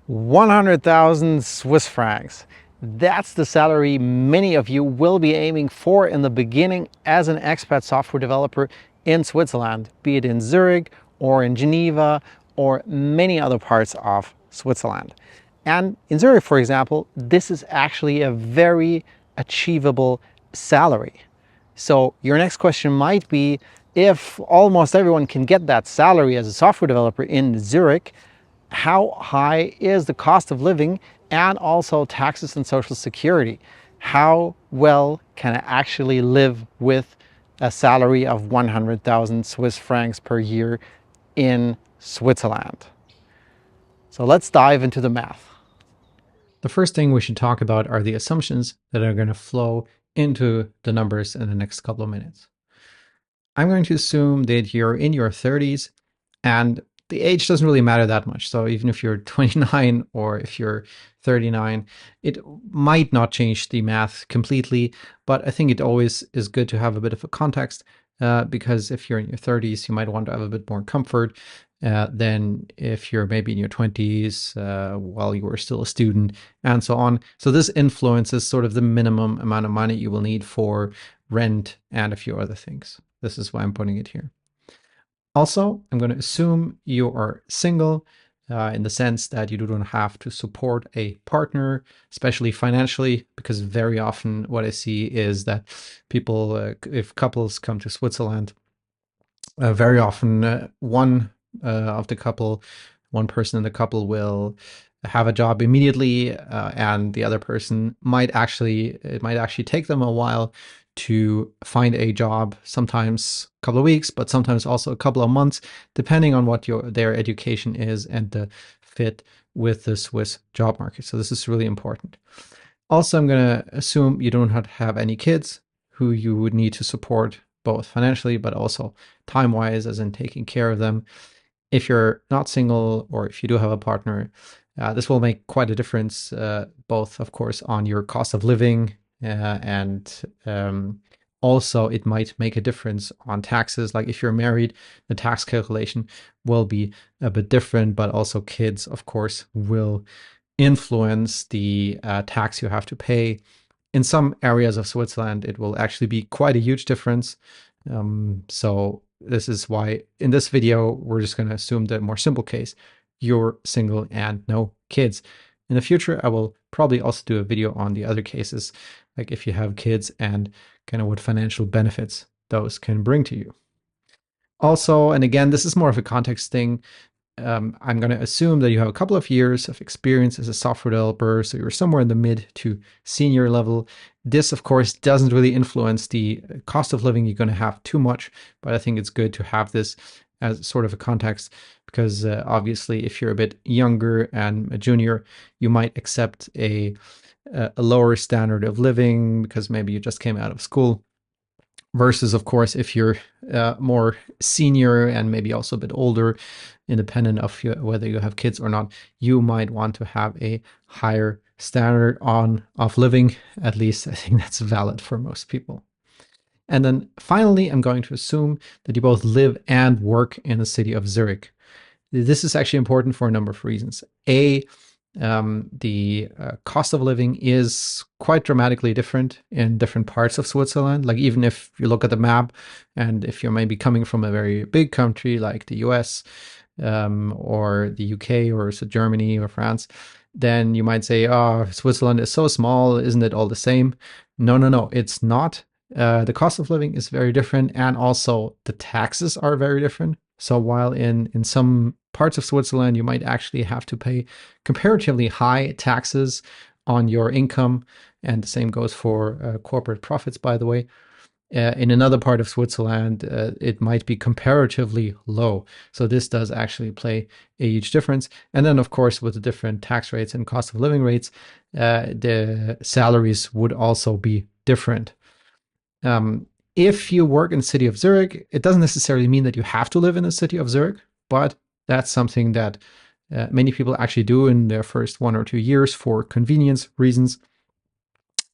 100,000 Swiss francs. That's the salary many of you will be aiming for in the beginning as an expat software developer in Switzerland, be it in Zurich or in Geneva or many other parts of Switzerland. And in Zurich, for example, this is actually a very achievable salary. So your next question might be, if almost everyone can get that salary as a software developer in Zurich, how high is the cost of living and also taxes and social security? How well can I actually live with a salary of 100,000 Swiss francs per year in Switzerland? So let's dive into the math. The first thing we should talk about are the assumptions that are going to flow into the numbers in the next couple of minutes. I'm going to assume that you're in your 30s and the age doesn't really matter that much. So even if you're 29 or if you're 39, it might not change the math completely, but I think it always is good to have a bit of a context because if you're in your 30s, you might want to have a bit more comfort than if you're maybe in your 20s while you were still a student and so on. So this influences sort of the minimum amount of money you will need for rent and a few other things. This is why I'm putting it here. Also, I'm going to assume you are single in the sense that you don't have to support a partner, especially financially, because very often what I see is that people, if couples come to Switzerland, very often one person in the couple will have a job immediately, and the other person it might actually take them a while to find a job, sometimes a couple of weeks, but sometimes also a couple of months, depending on what their education is and the fit with the Swiss job market. So this is really important. Also, I'm going to assume you don't have any kids who you would need to support both financially, but also time-wise, as in taking care of them. If you're not single or if you do have a partner, this will make quite a difference, both, of course, on your cost of living and also it might make a difference on taxes. Like if you're married, the tax calculation will be a bit different, but also kids, of course, will influence the tax you have to pay. In some areas of Switzerland, it will actually be quite a huge difference. So this is why in this video, we're just going to assume the more simple case. You're single and no kids. In the future, I will probably also do a video on the other cases, like if you have kids and kind of what financial benefits those can bring to you. Also, and again, this is more of a context thing. I'm going to assume that you have a couple of years of experience as a software developer, so you're somewhere in the mid to senior level. This, of course, doesn't really influence the cost of living you're going to have too much, but I think it's good to have this as sort of a context because obviously if you're a bit younger and a junior, you might accept a lower standard of living because maybe you just came out of school. Versus, of course, if you're more senior and maybe also a bit older, independent of whether you have kids or not, you might want to have a higher standard of living. At least I think that's valid for most people. And then finally, I'm going to assume that you both live and work in the city of Zurich. This is actually important for a number of reasons. The cost of living is quite dramatically different in different parts of Switzerland. Like even if you look at the map and if you're maybe coming from a very big country like the US or the UK or so Germany or France, then you might say, oh, Switzerland is so small, isn't it all the same? No, it's not. The cost of living is very different and also the taxes are very different. So while in some parts of Switzerland, you might actually have to pay comparatively high taxes on your income, and the same goes for corporate profits, by the way. In another part of Switzerland, it might be comparatively low. So this does actually play a huge difference. And then, of course, with the different tax rates and cost of living rates, the salaries would also be different. If you work in the city of Zurich, it doesn't necessarily mean that you have to live in the city of Zurich, but that's something that many people actually do in their first 1 or 2 years for convenience reasons.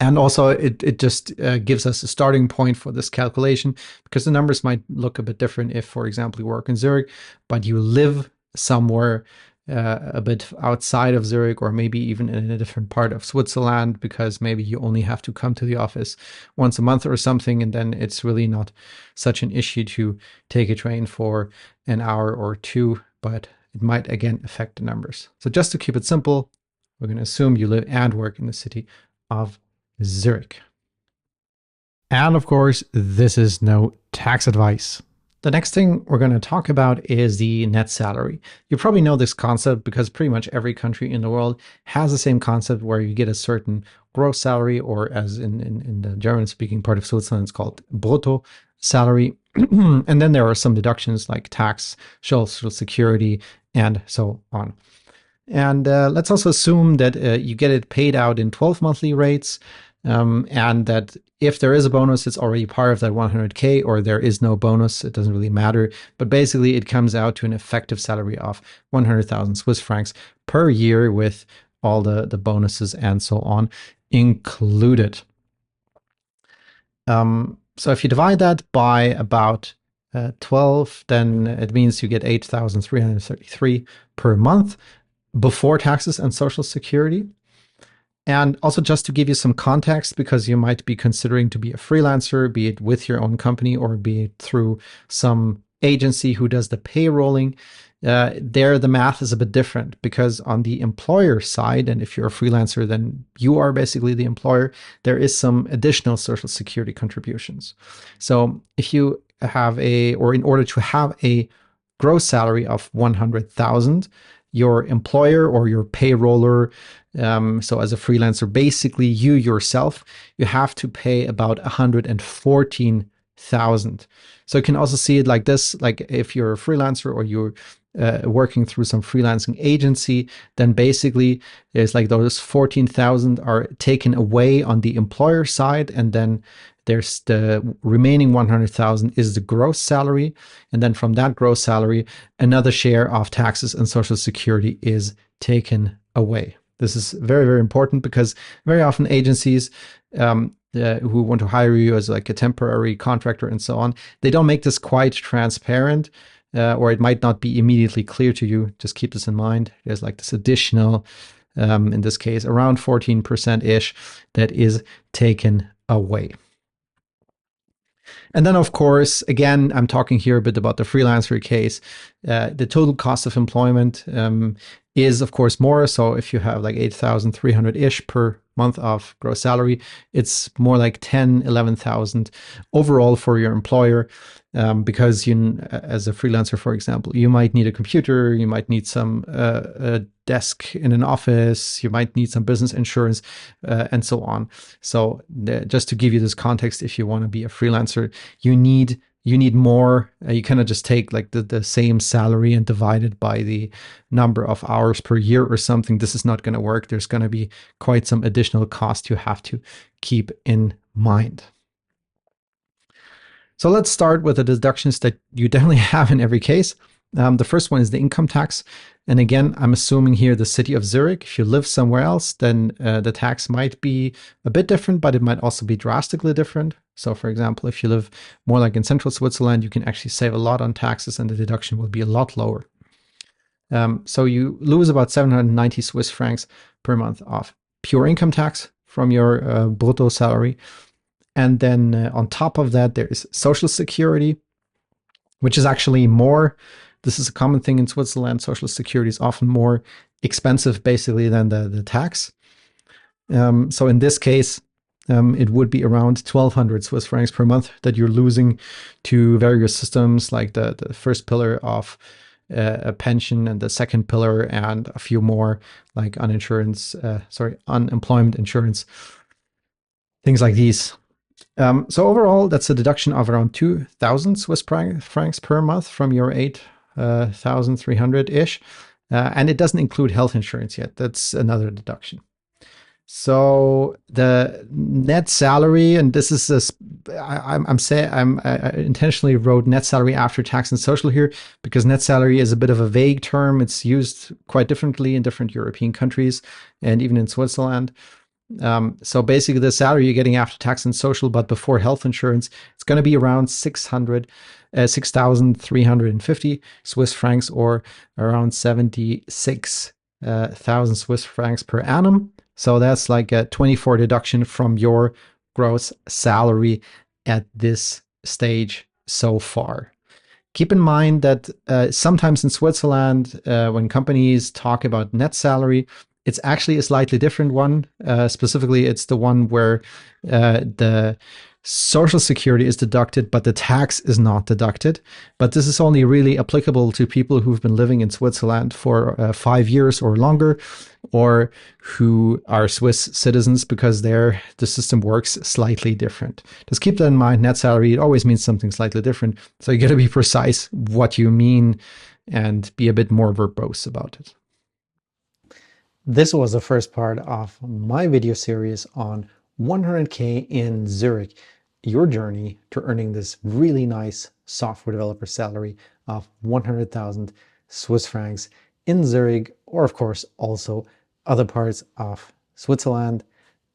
And also it just gives us a starting point for this calculation because the numbers might look a bit different if, for example, you work in Zurich, but you live somewhere a bit outside of Zurich, or maybe even in a different part of Switzerland, because maybe you only have to come to the office once a month or something, and then it's really not such an issue to take a train for an hour or two, but it might again affect the numbers. So just to keep it simple, we're going to assume you live and work in the city of Zurich. And of course, this is no tax advice. The next thing we're going to talk about is the net salary. You probably know this concept because pretty much every country in the world has the same concept where you get a certain gross salary, or as in the German-speaking part of Switzerland, it's called brutto salary. And then there are some deductions like tax, social security, and so on. And let's also assume that you get it paid out in 12 monthly rates, and that if there is a bonus, it's already part of that 100K, or there is no bonus, it doesn't really matter. But basically, it comes out to an effective salary of 100,000 Swiss francs per year with all the bonuses and so on included. So if you divide that by about 12, then it means you get 8,333 per month before taxes and social security. And also, just to give you some context, because you might be considering to be a freelancer, be it with your own company or be it through some agency who does the payrolling, there the math is a bit different, because on the employer side, and if you're a freelancer, then you are basically the employer, there is some additional social security contributions. So if you have in order to have a gross salary of 100,000, your employer or your payroller, so as a freelancer, basically you yourself, you have to pay about 114,000. So you can also see it like this, like if you're a freelancer or you're working through some freelancing agency, then basically there's like those 14,000 are taken away on the employer side, and then there's the remaining 100,000 is the gross salary. And then from that gross salary, another share of taxes and social security is taken away. This is very, very important, because very often agencies who want to hire you as like a temporary contractor and so on, they don't make this quite transparent, or it might not be immediately clear to you. Just keep this in mind. There's like this additional, in this case, around 14%-ish that is taken away. And then, of course, again, I'm talking here a bit about the freelancer case. The total cost of employment is, of course, more. So if you have like 8,300-ish per month of gross salary, it's more like 11,000 overall for your employer, because you, as a freelancer, for example, you might need a computer, you might need some a desk in an office, you might need some business insurance, and so on. So just to give you this context, if you want to be a freelancer, you need more. You cannot just take like the same salary and divide it by the number of hours per year or something. This is not going to work. There's going to be quite some additional cost you have to keep in mind. So let's start with the deductions that you definitely have in every case. The first one is the income tax. And again, I'm assuming here the city of Zurich. If you live somewhere else, then the tax might be a bit different, but it might also be drastically different. So for example, if you live more like in central Switzerland, you can actually save a lot on taxes and the deduction will be a lot lower. So you lose about 790 Swiss francs per month of pure income tax from your brutto salary. And then on top of that, there is social security, which is actually more. This is a common thing in Switzerland. Social security is often more expensive, basically, than the tax. So in this case, it would be around 1,200 Swiss francs per month that you're losing to various systems, like the first pillar of a pension and the second pillar and a few more, like unemployment insurance, things like these. So overall, that's a deduction of around 2,000 Swiss francs per month from your 8,300-ish. And it doesn't include health insurance yet. That's another deduction. So the net salary, and this is I intentionally wrote net salary after tax and social here, because net salary is a bit of a vague term. It's used quite differently in different European countries and even in Switzerland. So basically the salary you're getting after tax and social, but before health insurance, it's going to be around 6,350 Swiss francs, or around 76,000 Swiss francs per annum. So that's like a 24 deduction from your gross salary at this stage so far. Keep in mind that sometimes in Switzerland, when companies talk about net salary, it's actually a slightly different one. Specifically, it's the one where the social security is deducted, but the tax is not deducted. But this is only really applicable to people who've been living in Switzerland for 5 years or longer, or who are Swiss citizens, because there the system works slightly different. Just keep that in mind. Net salary, it always means something slightly different. So you got to be precise what you mean and be a bit more verbose about it. This was the first part of my video series on 100K in Zurich, your journey to earning this really nice software developer salary of 100,000 Swiss francs in Zurich, or of course also other parts of Switzerland,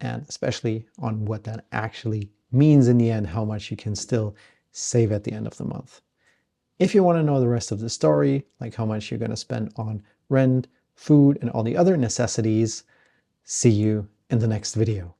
and especially on what that actually means in the end, how much you can still save at the end of the month. If you want to know the rest of the story, like how much you're going to spend on rent, food, and all the other necessities, see you in the next video.